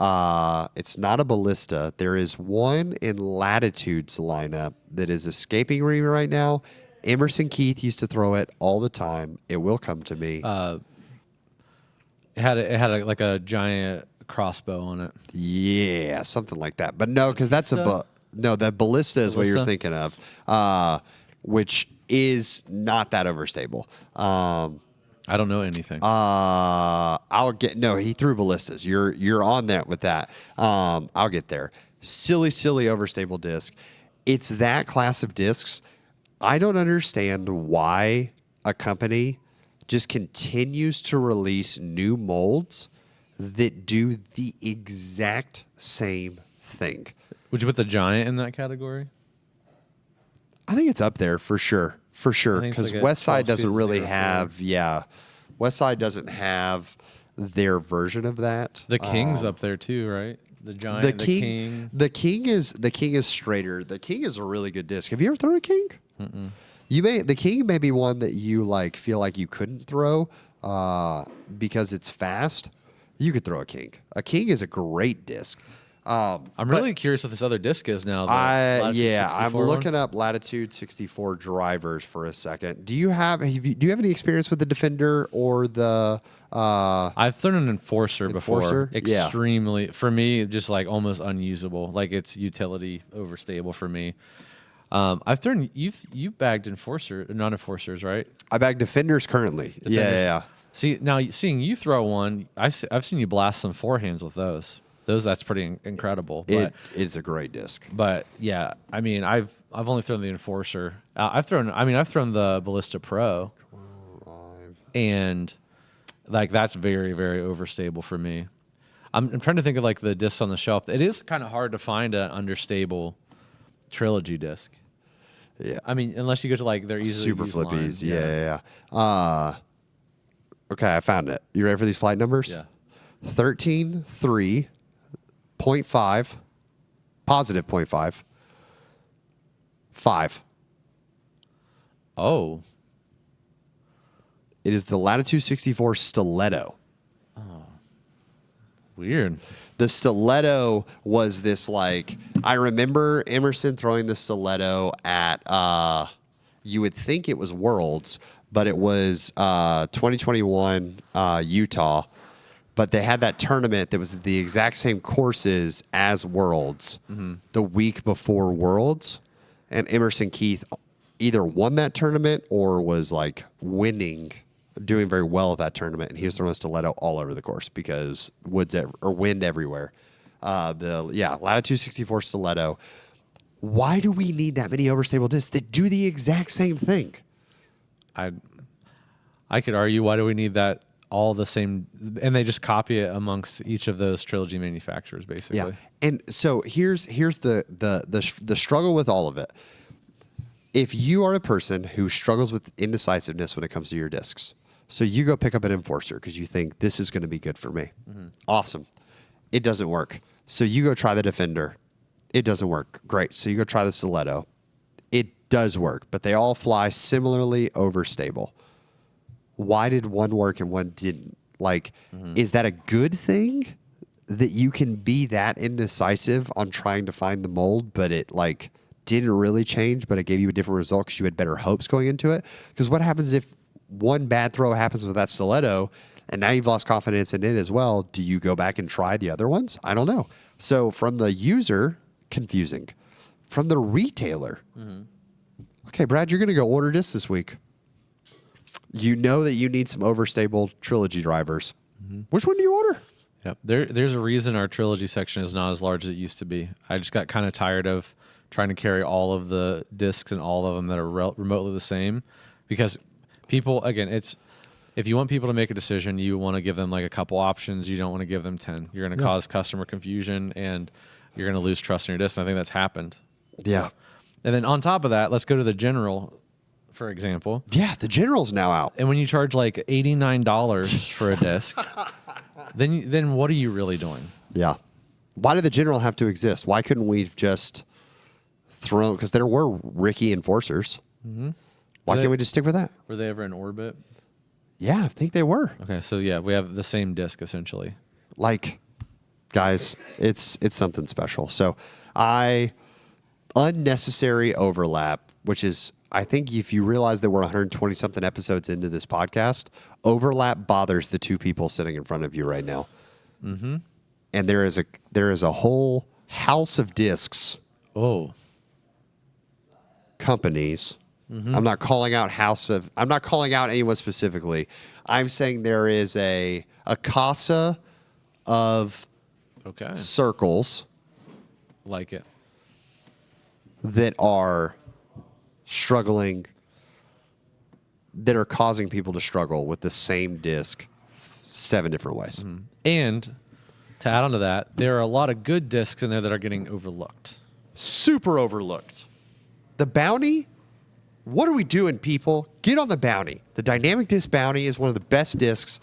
it's not a Ballista. There is one in Latitude's lineup that is escaping me right now. Emerson Keith used to throw it all the time. It will come to me. It had a giant crossbow on it. Yeah, something like that. But no, because that's that Ballista is what you're thinking of, which is not that overstable. I don't know anything. He threw ballistas. You're on that with that. I'll get there. Silly overstable disc. it's that class of discs. I don't understand why a company just continues to release new molds that do the exact same thing. Would you put the Giant in that category? I think it's up there for sure. For sure. think it's Because like a Westside doesn't 12 really 04. have, Westside doesn't have their version of that. The King's up there too, right? The Giant, the King. The King is straighter. The King is a really good disc. Have you ever thrown a King? Mm-mm. The King may be one that you like feel like you couldn't throw because it's fast. You could throw a King. A King is a great disc. I'm really curious what this other disc is now. I'm 64 looking one. up Latitude 64 drivers for a second. Do you have any experience with the Defender or the? I've thrown an Enforcer before. Yeah. Extremely, for me, just like almost unusable. Like it's utility overstable for me. I've thrown you bagged Enforcer, not Enforcers, right? I bag Defenders currently. Defenders. Yeah. See, now seeing you throw one, I've seen you blast some forehands with those. That's pretty incredible. It is a great disc. But yeah, I mean, I've only thrown the Enforcer. I've thrown the Ballista Pro, and like that's very, very overstable for me. I'm trying to think of like the discs on the shelf. It is kind of hard to find an understable trilogy disc. Yeah, I mean, unless you go to like their easily super used flippies. lines. Yeah. Okay, I found it. You ready for these flight numbers? Yeah. 13, 3, 0.5, positive 0.5, 5. Oh. It is the Latitude 64 Stiletto. Weird. The Stiletto was this like, I remember Emerson throwing the Stiletto at, you would think it was Worlds, but it was 2021 Utah. But they had that tournament that was the exact same courses as Worlds the week before Worlds. And Emerson Keith either won that tournament or was like doing very well at that tournament. And he was throwing a Stiletto all over the course because wind everywhere. Latitude 64 Stiletto. Why do we need that many overstable discs that do the exact same thing? I could argue, why do we need that all the same? And they just copy it amongst each of those trilogy manufacturers, basically. Yeah. And so here's the struggle with all of it. If you are a person who struggles with indecisiveness when it comes to your discs, so you go pick up an Enforcer because you think this is going to be good for me. Awesome. It doesn't work. So you go try the Defender. It doesn't work. Great. So you go try the Stiletto. It does work, but they all fly similarly overstable. Why did one work and one didn't? Like, is that a good thing that you can be that indecisive on trying to find the mold, but it like didn't really change, but it gave you a different result because you had better hopes going into it? Because what happens if one bad throw happens with that Stiletto and now you've lost confidence in it as well? Do you go back and try the other ones? I don't know. So from the user, confusing. From the retailer, okay, Brad, you're going to go order discs this week. You know that you need some overstable trilogy drivers. Which one do you order? Yep. There's a reason our trilogy section is not as large as it used to be. I just got kind of tired of trying to carry all of the discs and all of them that are remotely the same, because people, again, if you want people to make a decision, you want to give them like a couple options. You don't want to give them 10. You're going to cause customer confusion and you're going to lose trust in your disc. And I think that's happened. Yeah. And then on top of that, let's go to the General, for example. Yeah, the General's now out. And when you charge like $89 for a disc, then what are you really doing? Yeah. Why did the General have to exist? Why couldn't we just throw? Because there were Ricky Enforcers. Why can't we just stick with that? Were they ever in orbit? Yeah, I think they were. Okay, so yeah, we have the same disc essentially. Like, guys, it's something special. So unnecessary overlap, which is, I think if you realize that we're 120 something episodes into this podcast, overlap bothers the two people sitting in front of you right now. And there is a whole house of discs. Companies. I'm not calling out anyone specifically. I'm saying there is a casa of circles Like it. that are struggling, that are causing people to struggle with the same disc 7 different ways. Mm-hmm. And to add on to that, there are a lot of good discs in there that are getting overlooked. Super overlooked. The Bounty, what are we doing, people? Get on the Bounty. The Dynamic Disc Bounty is one of the best discs,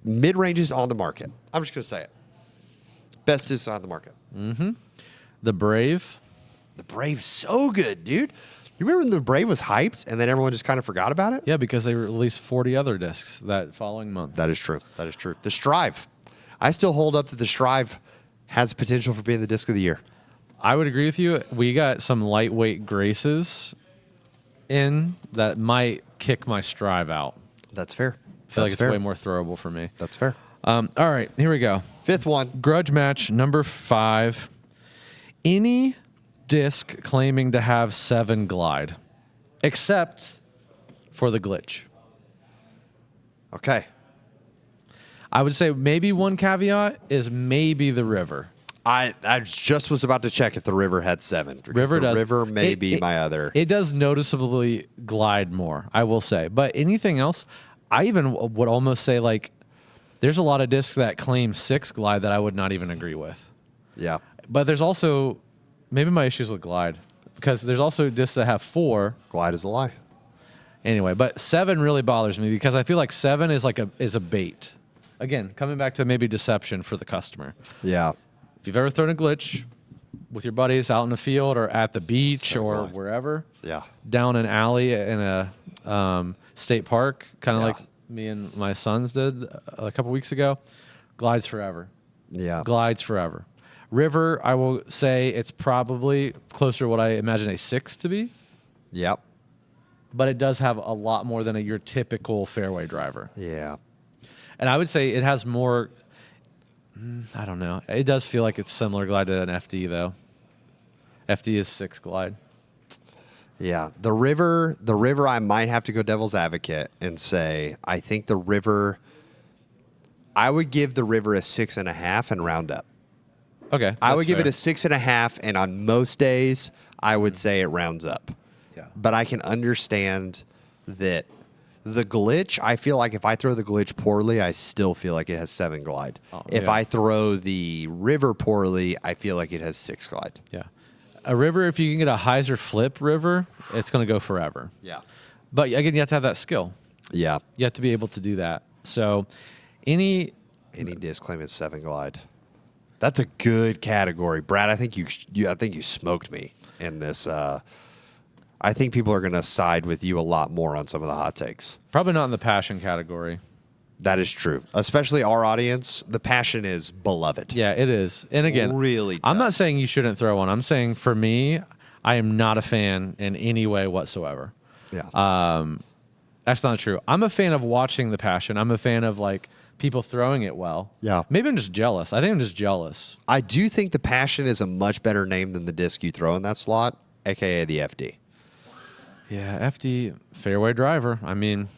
mid-ranges on the market. I'm just going to say it. Best discs on the market. Mm-hmm. The Brave. The Brave's so good, dude. You remember when the Brave was hyped and then everyone just kind of forgot about it? Yeah, because they released 40 other discs that following month. That is true. That is true. The Strive. I still hold up that the Strive has potential for being the disc of the year. I would agree with you. We got some lightweight Graces in that might kick my Strive out. That's fair. I feel like it's way more throwable for me. That's fair. All right, here we go. Fifth one. Grudge match number 5. Any disc claiming to have 7 glide, except for the glitch. Okay. I would say maybe one caveat is maybe the River. I just was about to check if the River had 7. River does. River may be my other. It does noticeably glide more, I will say. But anything else, I even would almost say like there's a lot of discs that claim 6 glide that I would not even agree with. Yeah. But there's also maybe my issues with glide because there's also discs that have 4. Glide is a lie. Anyway, but 7 really bothers me because I feel like 7 is like a bait. Again, coming back to maybe deception for the customer. Yeah. If you've ever thrown a glitch with your buddies out in the field or at the beach So or glide. wherever, Yeah. down an alley in a state park, kind of Yeah. like me and my sons did a couple weeks ago, glides forever. Yeah. Glides forever. River, I will say it's probably closer to what I imagine a 6 to be, Yep. but it does have a lot more than your typical fairway driver. Yeah. And I would say it has more, I don't know. It does feel like it's similar glide to an FD, though. FD is 6 glide. Yeah. The River, I might have to go devil's advocate and say, I think the River, I would give the River a 6.5 and round up. Okay. I would that's give it fair. a 6.5, and on most days, I would say it rounds up. Yeah. But I can understand that the glitch, I feel like if I throw the glitch poorly, I still feel like it has 7 glide. If yeah. I throw the River poorly, I feel like it has 6 glide. Yeah. A river, if you can get a Hyzer flip river, it's going to go forever. Yeah. But again, you have to have that skill. Yeah. You have to be able to do that. So any disc claim is 7 glide. That's a good category, Brad. I think you smoked me in this. I think people are going to side with you a lot more on some of the hot takes. probably not in the passion category. That is true, especially our audience. The passion is beloved. Yeah, it is. And again, Really I'm tough. not saying you shouldn't throw one. I'm saying for me, I am not a fan in any way whatsoever. Yeah. That's not true. I'm a fan of watching the passion. I'm a fan of like people throwing it well. Yeah. Maybe I'm just jealous. I think I'm just jealous. I do think the passion is a much better name than the disc you throw in that slot, aka the FD. Yeah, FD fairway driver. I mean,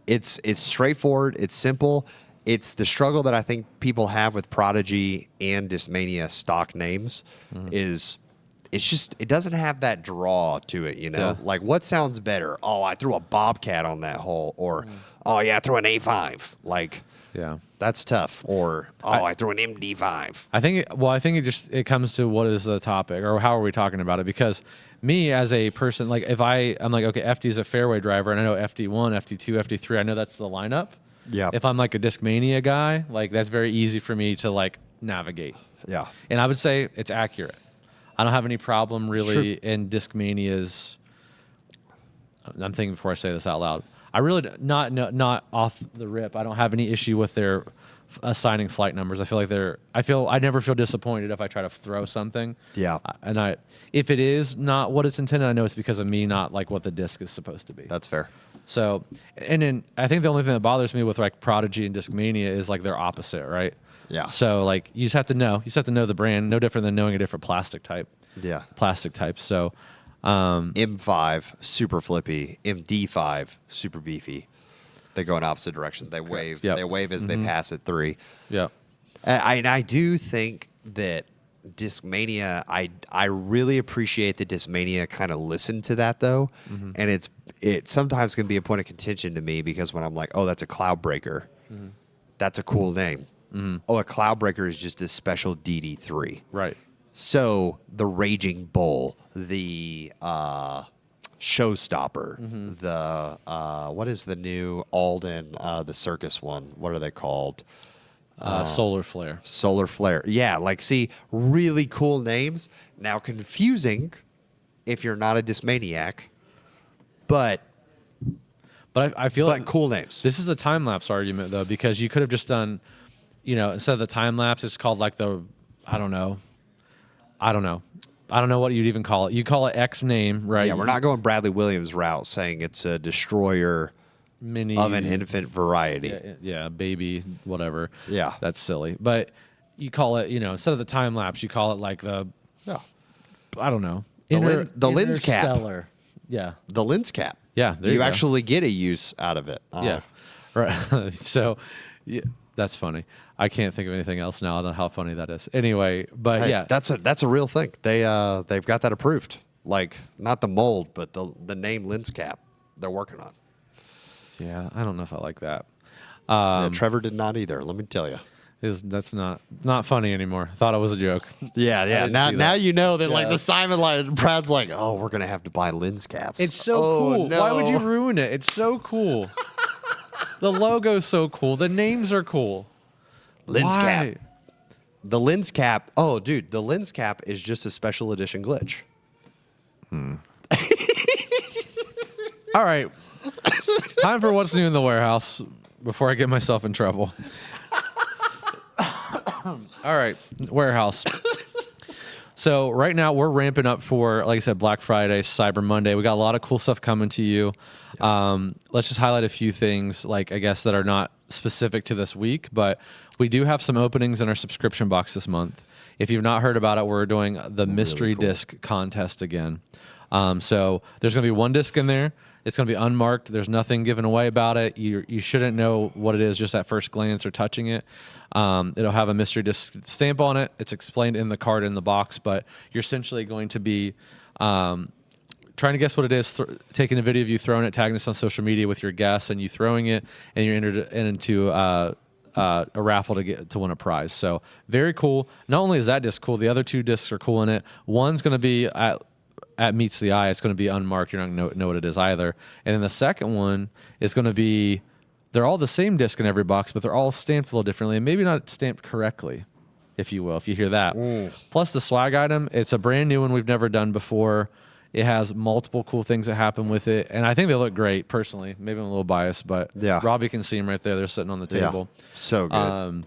It's straightforward. It's simple. It's the struggle that I think people have with Prodigy and Discmania stock names is it's just it doesn't have that draw to it, you know. Yeah. Like what sounds better? Oh, I threw a Bobcat on that hole, or oh yeah, I threw an A5. Like yeah. that's tough. Or I threw an MD5. I think it comes to what is the topic or how are we talking about it? Because me as a person, like if I'm like, okay, FD is a fairway driver and I know FD1, FD2, FD3, I know that's the lineup. Yeah. If I'm like a Discmania guy, like that's very easy for me to like navigate. Yeah. And I would say it's accurate. I don't have any problem really in Discmania's. I'm thinking before I say this out loud. I really not off the rip. I don't have any issue with their assigning flight numbers. I feel I never feel disappointed if I try to throw something. Yeah. And if it is not what it's intended, I know it's because of me not like what the disc is supposed to be. That's fair. So, and then I think the only thing that bothers me with like Prodigy and Discmania is like they're opposite, right? Yeah. So like you just have to know the brand, no different than knowing a different plastic type. Yeah. Plastic type. So, M5 super flippy, MD5 super beefy. They go in opposite directions. They wave. Yep. They wave as they pass at 3. yeah. I do think that Discmania, I really appreciate that Discmania kind of listened to that though, and it sometimes can be a point of contention to me because when I'm like, oh, that's a Cloudbreaker, that's a cool name. Oh, a Cloudbreaker is just a special DD3. Right. So the Raging Bull, the Showstopper, the what is the new Alden, the circus one? What are they called? Solar Flare. Solar Flare. Yeah, like see, really cool names. Now confusing if you're not a Discmaniac, but I feel like cool names. This is a time lapse argument though, because you could have just done, instead of the time lapse, it's called like the I don't know what you'd even call it. You call it X name, right? Yeah, we're not going Bradley Williams route, saying it's a destroyer mini of an infant variety. Yeah, baby, whatever. Yeah. That's silly. But you call it, instead of the time lapse, you call it like the, I don't know. The lens cap. Interstellar. Yeah. The lens cap. Yeah. There you go. actually get a use out of it. Yeah. Right. So, yeah, that's funny. I can't think of anything else now on how funny that is. Anyway, but hey, yeah. That's a real thing. They've got that approved. Like, not the mold, but the name lens cap they're working on. Yeah, I don't know if I like that. Yeah, Trevor did not either. Let me tell you, that's not funny anymore. Thought it was a joke. Yeah. Now you know that like Yeah. the Simon line. Brad's like, oh, we're gonna have to buy lens caps. It's so cool. No. Why would you ruin it? It's so cool. The logo's so cool. The names are cool. Lens Why? cap. The lens cap. Oh, dude, the lens cap is just a special edition glitch. All right. Time for what's new in the warehouse before I get myself in trouble. All right, warehouse. So right now we're ramping up for, like I said, Black Friday, Cyber Monday. We got a lot of cool stuff coming to you. Let's just highlight a few things, like I guess that are not specific to this week, but we do have some openings in our subscription box this month. If you've not heard about it, we're doing the mystery disc contest again. So there's going to be one disc in there. It's going to be unmarked. There's nothing given away about it. You shouldn't know what it is just at first glance or touching it. It'll have a mystery disc stamp on it. It's explained in the card in the box, but you're essentially going to be trying to guess what it is, taking a video of you throwing it, tagging us on social media with your guess, and you throwing it, and you're entered into a raffle to win a prize. So very cool. Not only is that disc cool, the other two discs are cool in it. One's going to be at meets the eye. It's going to be unmarked. You're not going to know what it is either. And then the second one is going to be, they're all the same disc in every box, but they're all stamped a little differently and maybe not stamped correctly, if you will, if you hear that. Plus the swag item, it's a brand new one we've never done before. It has multiple cool things that happen with it, and I think they look great, personally. Maybe I'm a little biased, but yeah. Robbie can see them right there. They're sitting on the table. Yeah. So good.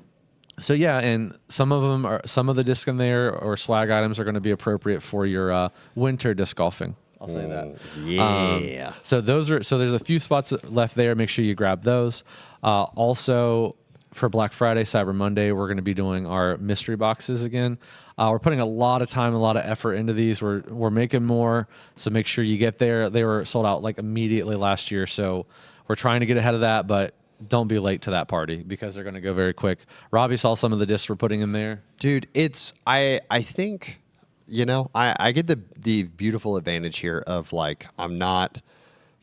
So yeah, and some of the discs in there or swag items are going to be appropriate for your winter disc golfing. I'll say that. Yeah. So there's a few spots left there. Make sure you grab those. Also, for Black Friday, Cyber Monday, we're going to be doing our mystery boxes again. We're putting a lot of time, a lot of effort into these. We're making more, so make sure you get there. They were sold out like immediately last year, so we're trying to get ahead of that, but don't be late to that party because they're going to go very quick. Robbie saw some of the discs we're putting in there. Dude, I think, I get the beautiful advantage here of like, I'm not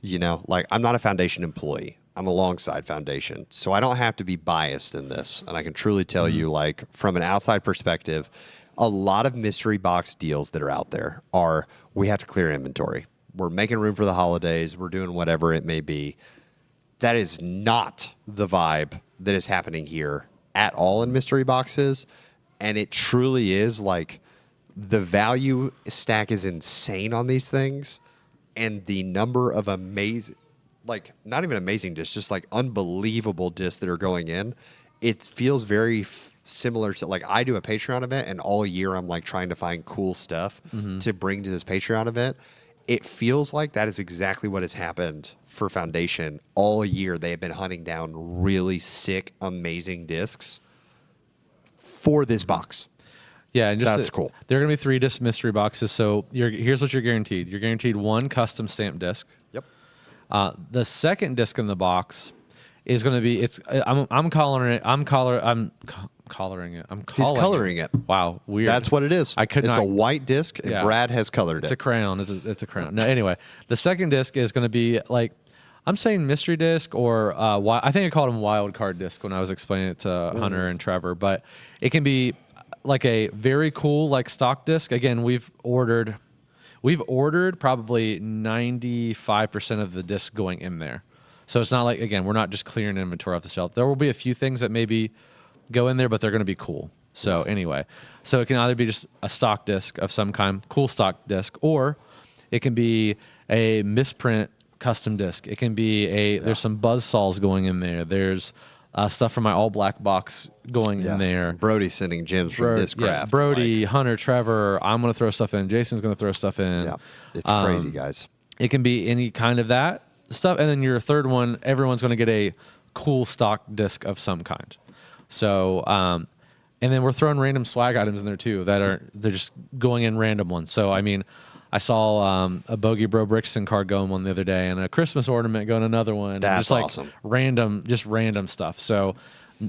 a Foundation employee. I'm alongside Foundation. So I don't have to be biased in this. And I can truly tell you, like, from an outside perspective, a lot of mystery box deals that are out there are, we have to clear inventory. We're making room for the holidays. We're doing whatever it may be. That is not the vibe that is happening here at all in mystery boxes. And it truly is like the value stack is insane on these things. And the number of amazing, like not even amazing discs, just like unbelievable discs that are going in. It feels very similar to like I do a Patreon event and all year I'm like trying to find cool stuff to bring to this Patreon event. It feels like that is exactly what has happened for Foundation all year. They have been hunting down really sick, amazing discs for this box. Yeah, and that's cool. There are going to be 3 disc mystery boxes. So here's what you're guaranteed. You're guaranteed 1 custom stamped disc. Yep. The second disc in the box is going to be I'm calling coloring it. He's coloring it. Wow, weird. That's what it is. I could It's not. a white disc, and Brad has colored it. It's a crayon. It's a crayon. No, anyway, the second disc is going to be like, I'm saying mystery disc, or I think I called him wild card disc when I was explaining it to Hunter and Trevor. But it can be like a very cool like stock disc. Again, we've ordered probably 95% of the discs going in there. So it's not like, again, we're not just clearing inventory off the shelf. There will be a few things that maybe go in there, but they're going to be cool. So anyway, so it can either be just a stock disc of some kind, cool stock disc, or it can be a misprint custom disc. It can be there's some buzz saws going in there. There's stuff from my all black box going in there. Brody sending gems from Discraft. Yeah, Brody, Hunter, Trevor. I'm going to throw stuff in. Jason's going to throw stuff in. Yeah, it's crazy, guys. It can be any kind of that stuff. And then your third one, everyone's going to get a cool stock disc of some kind. So, and then we're throwing random swag items in there too they're just going in random ones. So, I mean, I saw a Bogey Bro Brixton card going one the other day, and a Christmas ornament going another one. That's just like awesome. Random stuff. So,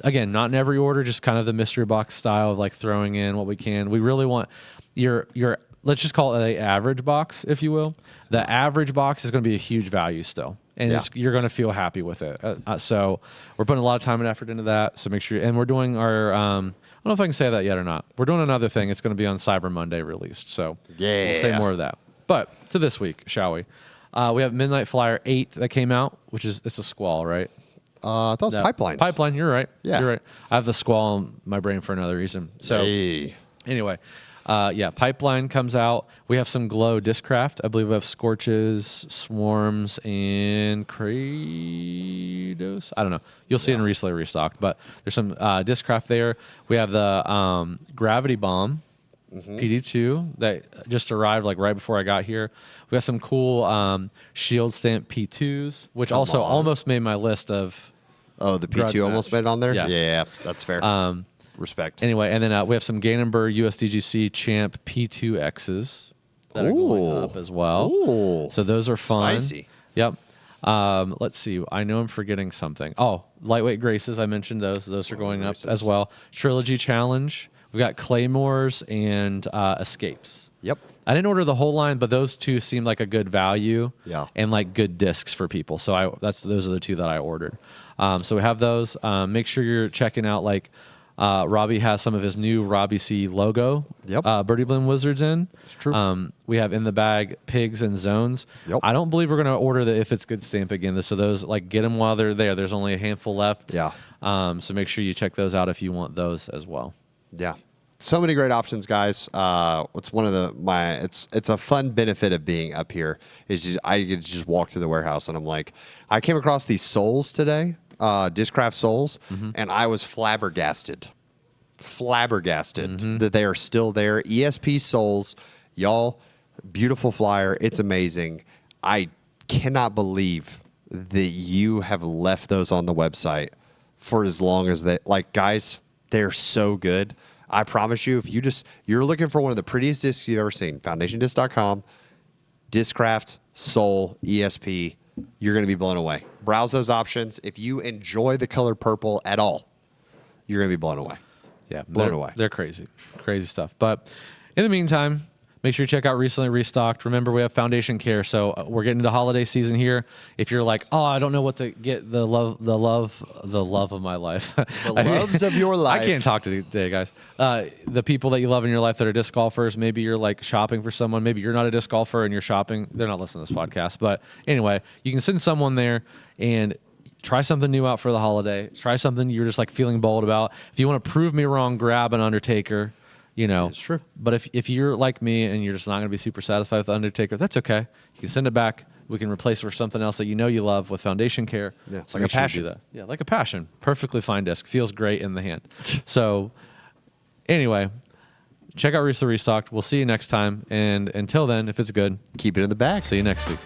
again, not in every order, just kind of the mystery box style of like throwing in what we can. We really want your let's just call it an average box, if you will. The average box is going to be a huge value still, and you're going to feel happy with it. So we're putting a lot of time and effort into that. So make sure, and we're doing our, I don't know if I can say that yet or not. We're doing another thing. It's going to be on Cyber Monday released. So we'll say more of that. But to this week, shall we? We have Midnight Flyer 8 that came out, it's a Squall, right? I thought it was Pipelines. Pipeline, you're right. Yeah. You're right. I have the Squall in my brain for another reason. So anyway, Pipeline comes out. We have some Glow Discraft. I believe we have Scorches, Swarms, and Kratos. I don't know. You'll see it in recently restocked, but there's some Discraft there. We have the Gravity Bomb PD2 that just arrived like right before I got here. We have some cool Shield Stamp P2s, which almost made my list of. Oh, the P2 almost made it on there? Yeah, that's fair. Respect. Anyway, and then we have some Ganonburg USDGC Champ P2Xs that are going up as well. Ooh. So those are fun. Spicy. Yep. Let's see. I know I'm forgetting something. Oh, Lightweight Graces. I mentioned those. Those are going up as well. Trilogy Challenge. We've got Claymores and Escapes. Yep. I didn't order the whole line, but those two seemed like a good value. Yeah. And like good discs for people. So those are the two that I ordered. So we have those. Make sure you're checking out like Robbie has some of his new Robbie C logo. Yep. Birdie Bloom Wizards in. It's true. We have in the bag Pigs and Zones. Yep. I don't believe we're going to order the If It's Good stamp again. So those, like, get them while they're there. There's only a handful left. Yeah. So make sure you check those out if you want those as well. Yeah. So many great options, guys. It's one of it's a fun benefit of being up here is I could just walk to the warehouse and I'm like, I came across these soles today, Discraft soles, and I was flabbergasted that they are still there. ESP soles, y'all, beautiful flyer. It's amazing. I cannot believe that you have left those on the website for as long as that. Like, guys, they're so good. I promise you, if you're looking for one of the prettiest discs you've ever seen, foundationdisc.com, Discraft, Soul, ESP, you're going to be blown away. Browse those options. If you enjoy the color purple at all, you're going to be blown away. Yeah, blown away. They're crazy stuff. But in the meantime, make sure you check out Recently Restocked. Remember, we have Foundation Care, so we're getting into holiday season here. If you're like, oh, I don't know what to get, the love of my life, the loves of your life. I can't talk today, guys. The people that you love in your life that are disc golfers. Maybe you're like shopping for someone. Maybe you're not a disc golfer and you're shopping. They're not listening to this podcast, but anyway, you can send someone there and try something new out for the holiday. Try something you're just like feeling bold about. If you want to prove me wrong, grab an Undertaker. You know, it's true. But if you're like me and you're just not going to be super satisfied with the Undertaker, that's okay. You can send it back. We can replace it for something else that you know you love with Foundation Care. Yeah, it's so like a passion. do that. Yeah, like a passion. Perfectly fine disc. Feels great in the hand. So anyway, check out Recently Restocked. We'll see you next time. And until then, if it's good, keep it in the bag. See you next week.